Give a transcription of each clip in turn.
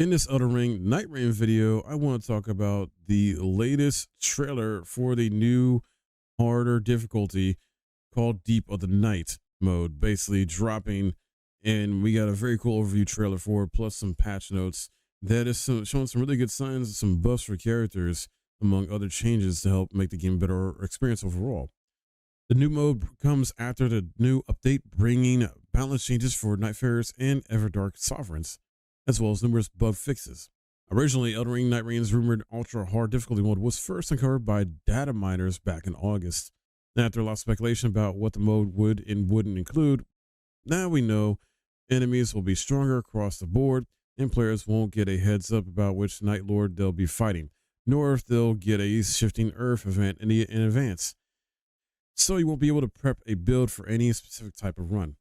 In this Elden Ring Nightreign video, I want to talk about the latest trailer for the new harder difficulty called Deep of the Night mode, basically dropping. And we got a very cool overview trailer for it, plus some patch notes that is showing some really good signs, some buffs for characters, among other changes to help make the game a better experience overall. The new mode comes after the new update, bringing balance changes for Nightfarers and Everdark Sovereigns, as well as numerous bug fixes. Originally, Elden Ring Nightreign's rumored ultra hard difficulty mode was first uncovered by data miners back in August. After a lot of speculation about what the mode would and wouldn't include, now we know enemies will be stronger across the board, and players won't get a heads up about which Night Lord they'll be fighting, nor if they'll get a shifting Earth event in advance. So you won't be able to prep a build for any specific type of run.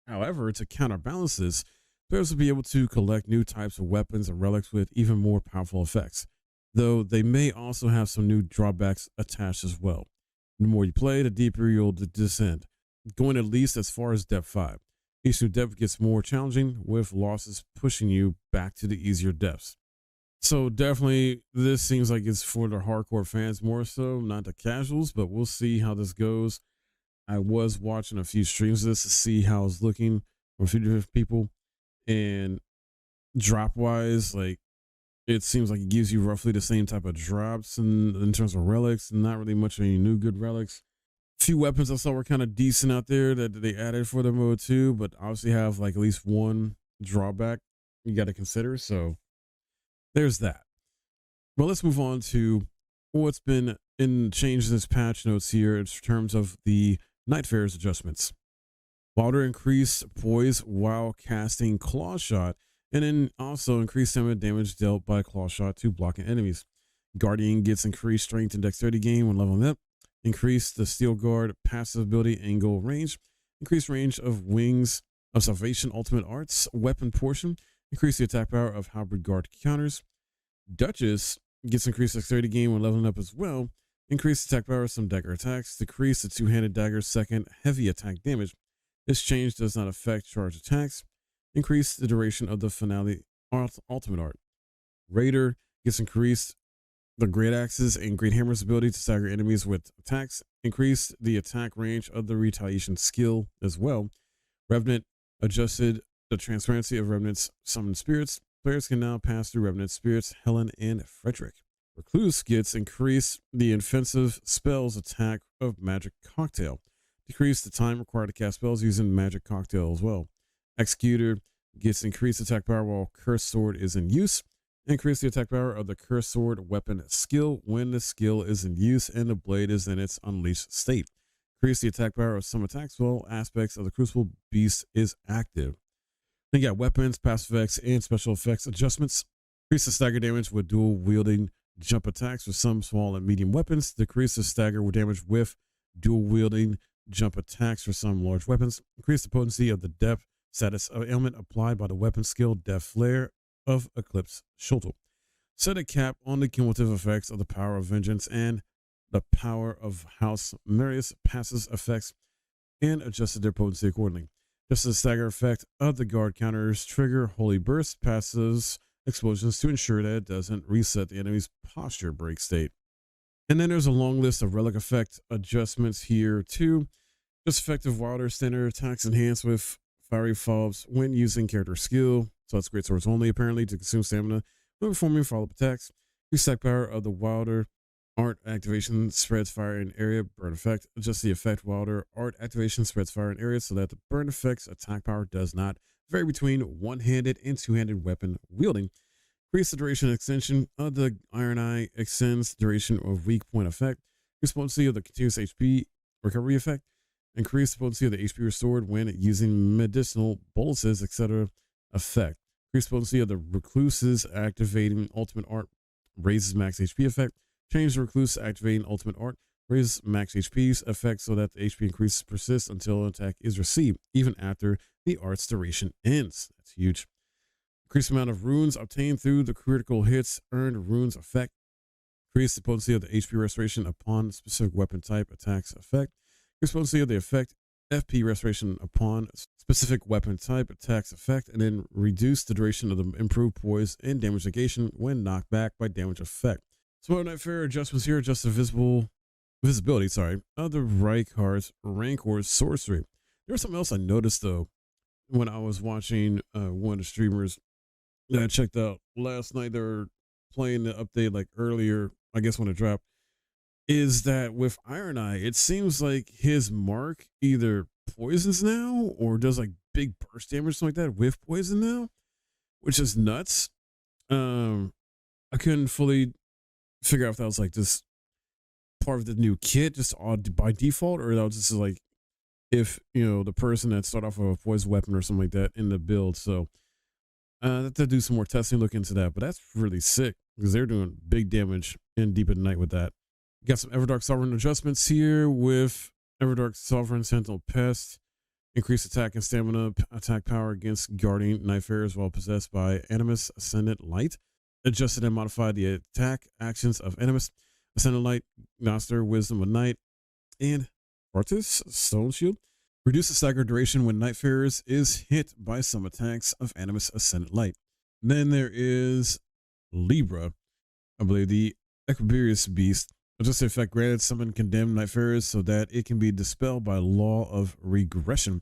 However, to counterbalance this, players will be able to collect new types of weapons and relics with even more powerful effects, though they may also have some new drawbacks attached as well. The more you play, the deeper you'll descend, going at least as far as depth 5. Each new depth gets more challenging, with losses pushing you back to the easier depths. So definitely, this seems like it's for the hardcore fans more so, not the casuals, but we'll see how this goes. I was watching a few streams of this to see how it's looking from a few different people, and drop wise, like, it seems like it gives you roughly the same type of drops in terms of relics, and not really much of any new good relics. A few weapons I saw were kind of decent out there that they added for the mode too, but obviously have like at least one drawback you got to consider. So there's that. Well, let's move on to what's been in changes in this patch notes here in terms of the Nightfarers adjustments. Wilder increased poise while casting Claw Shot, and then also increased damage dealt by Claw Shot to blocking enemies. Guardian gets increased strength and dexterity gain when leveling up. Increased the Steel Guard passive ability angle range. Increased range of Wings of Salvation Ultimate Arts weapon portion. Increase the attack power of Hybrid Guard counters. Duchess gets increased dexterity gain when leveling up as well. Increase the attack power of some dagger attacks. Decrease the two-handed dagger's second heavy attack damage. This change does not affect charge attacks. Increase the duration of the finale ultimate art. Raider gets increased the great axes and great hammer's ability to stagger enemies with attacks. Increase the attack range of the retaliation skill as well. Revenant adjusted the transparency of Revenant's summoned spirits. Players can now pass through Revenant spirits Helen and Frederick. Recluse gets increased the offensive spells attack of Magic Cocktail. Decrease the time required to cast spells using Magic Cocktail as well. Executor gets increased attack power while Cursed Sword is in use. Increase the attack power of the Cursed Sword weapon skill when the skill is in use and the blade is in its unleashed state. Increase the attack power of some attacks while aspects of the Crucible Beast is active. Then you got weapons, passive effects, and special effects adjustments. Increase the stagger damage with dual wielding jump attacks for some small and medium weapons. Decrease the stagger damage with dual wielding jump attacks for some large weapons. Increase the potency of the depth status of ailment applied by the weapon skill Death Flare of Eclipse Shotel. Set a cap on the cumulative effects of the power of vengeance and the power of House Marius passes effects, and adjusted their potency accordingly. Just the stagger effect of the guard counters trigger Holy Burst passives explosions to ensure that it doesn't reset the enemy's posture break state. And then there's a long list of relic effect adjustments here too. Just effective Wilder standard attacks enhanced with fiery follow-ups when using character skill. So that's great swords only apparently to consume stamina when performing follow-up attacks. Reset power of the Wilder art activation spreads fire in area burn effect. Adjust the effect Wilder art activation spreads fire in area so that the burn effect's attack power does not vary between one-handed and two-handed weapon wielding. Increase the duration extension of the Iron Eye extends duration of weak point effect. Increase potency of the continuous HP recovery effect. Increase the potency of the HP restored when using medicinal boluses, etc. effect. Increase potency of the Recluse's activating ultimate art raises max HP effect. Change the Recluse activating ultimate art raises max HP's effect so that the HP increase persists until an attack is received, even after the art's duration ends. That's huge. Increase the amount of runes obtained through the critical hits earned runes effect. Increase the potency of the HP restoration upon specific weapon type attacks effect. Increase the potency of the effect FP restoration upon specific weapon type, attacks effect, and then reduce the duration of the improved poise and damage negation when knocked back by damage effect. So Night Fair adjustments here adjust the visibility, of the right card's rank or sorcery. There's something else I noticed though when I was watching one of the streamers that I checked out last night. They were playing the update like earlier, I guess when it dropped, is that with Iron Eye, it seems like his mark either poisons now or does like big burst damage, something like that, with poison now, which is nuts. I couldn't fully figure out if that was like just part of the new kit, just by default, or that was just like if the person that started off with a poison weapon or something like that in the build. So I have to do some more testing, look into that. But that's really sick because they're doing big damage in Deep of the Night with that. Got some Everdark Sovereign adjustments here with Everdark Sovereign Sentinel Pest. Increased attack and stamina attack power against guarding Nightfarers while possessed by Animus Ascendant Light. Adjusted and modified the attack actions of Animus Ascendant Light, Gnoster, Wisdom of Night, and Artis Stone Shield. Reduce the staggered duration when Nightfarers is hit by some attacks of Animus Ascendant Light. Then there is Libra, I believe the Equiberius Beast. Adjust the effect granted summon condemned Nightfarers so that it can be dispelled by law of regression.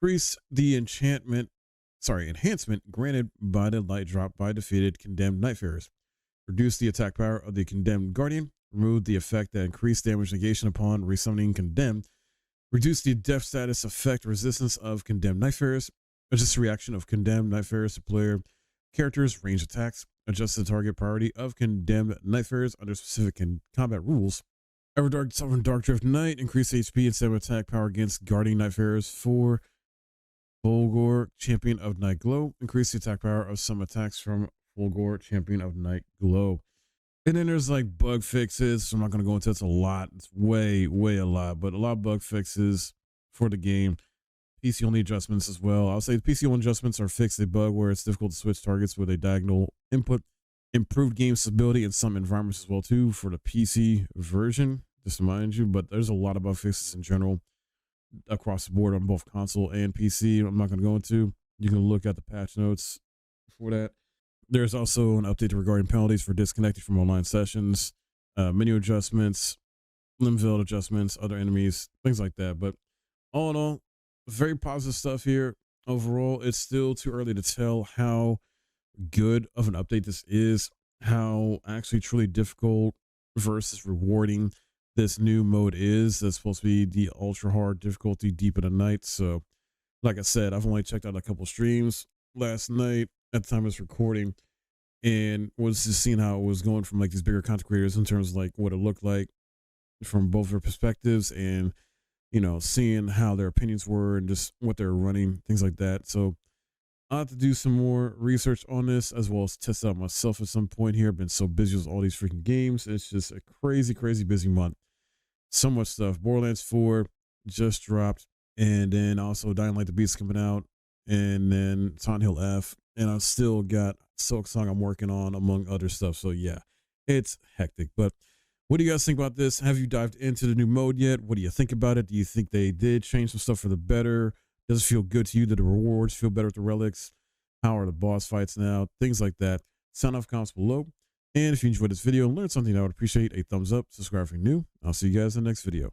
Increase the enhancement granted by the light drop by defeated condemned Nightfarers. Reduce the attack power of the condemned Guardian. Remove the effect that increased damage negation upon resummoning condemned. Reduce the death status effect resistance of condemned Nightfarers. Adjust the reaction of condemned Nightfarers to player characters' range attacks. Adjust the target priority of condemned Nightfarers under specific combat rules. Everdark Sovereign Dark Drift Knight. Increase HP and stamina attack power against guarding Nightfarers for Fulgor, Champion of Night Glow. Increase the attack power of some attacks from Fulgor, Champion of Night Glow. And then there's like bug fixes. So I'm not going to go into this a lot. It's way a lot, but a lot of bug fixes for the game. PC only adjustments as well. I'll say the PC only adjustments are fixed a bug where it's difficult to switch targets with a diagonal input. Improved game stability in some environments as well too for the PC version, just to remind you. But there's a lot of bug fixes in general across the board on both console and PC. I'm not going to go into. You can look at the patch notes for that. There's also an update regarding penalties for disconnecting from online sessions, menu adjustments, limb field adjustments, other enemies, things like that. But all in all, very positive stuff here. Overall, it's still too early to tell how good of an update this is, how actually truly difficult versus rewarding this new mode is. That's supposed to be the ultra hard difficulty Deep in the Night. So like I said, I've only checked out a couple streams last night at the time of this recording and was just seeing how it was going from like these bigger content creators in terms of like what it looked like from both their perspectives and seeing how their opinions were and just what they're running, things like that. So I'll have to do some more research on this as well as test out myself at some point here. I've been so busy with all these freaking games. It's just a crazy busy month. So much stuff. Borderlands 4 just dropped, and then also Dying Light the Beast coming out, and then Silent Hill F, and I've still got Silk Song I'm working on, among other stuff. So yeah, it's hectic. But what do you guys think about this? Have you dived into the new mode yet? What do you think about it? Do you think they did change some stuff for the better? Does it feel good to you? Do the rewards feel better with the relics? How are the boss fights now? Things like that. Sound off comments below. And if you enjoyed this video and learned something, I would appreciate a thumbs up. Subscribe if you're new. I'll see you guys in the next video.